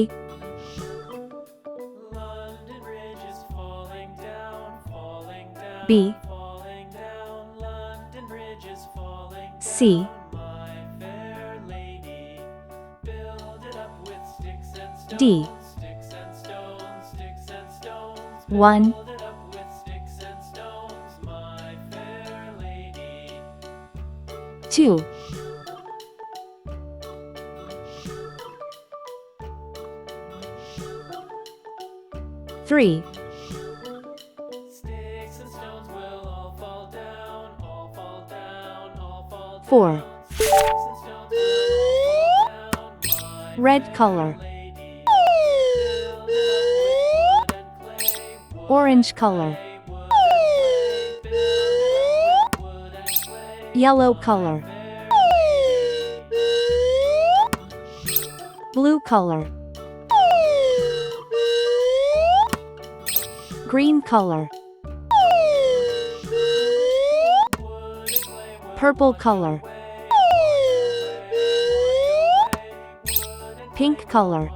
A. London Bridge is falling down, B. falling down. London Bridge is falling down. C. My fair lady, build it up with sticks and stones. D. Sticks and stones, sticks and stones. 1. Build it up with sticks and stones, my fair lady. 2. 3. Sticks and stones will all fall down, all fall down, all fall down. 4. Sticks and stones will all fall down, my Red color. lady. Build it up with wood and clay, wood Orange color. and clay, wood and clay. Build it up with wood and clay, Yellow color. Blue color. Green color. wood and clay, wood Purple color. Pink color.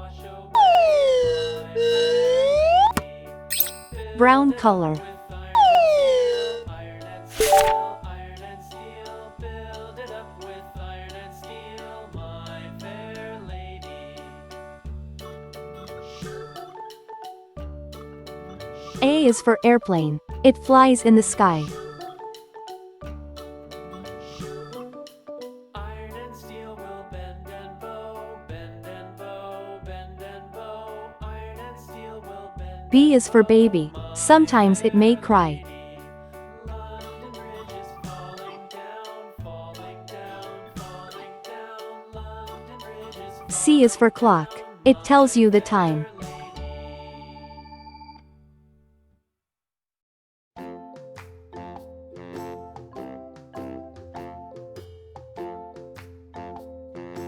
Brown color. iron and steel, iron and steel. Build it up with iron and steel, my fair lady. A is for airplane. It flies in the sky. Iron and steel will bend and bow, bend and bow, bend and bow. Iron and steel will bend. B is for baby. Sometimes it may cry. London Bridge is falling down, falling down, falling down. London Bridge is C is for clock. It tells you the time.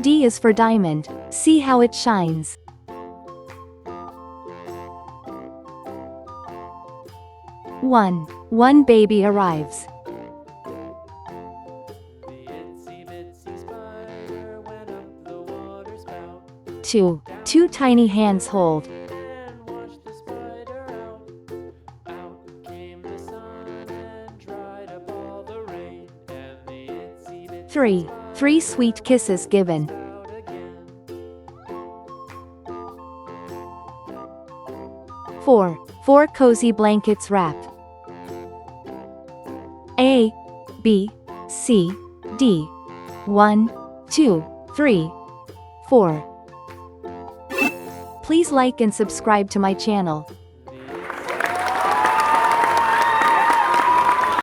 D is for diamond. See how it shines. 1 baby arrives. the itsy bitsy spider went up the water spout 2 tiny hands hold. and washed the spider out. Out came the sun and dried up all the rain, and the itsy bitsy 3 sweet kisses given. out again. 4 cozy blankets wrap. A, B, C, D. 1, 2, 3, 4. Please like and subscribe to my channel.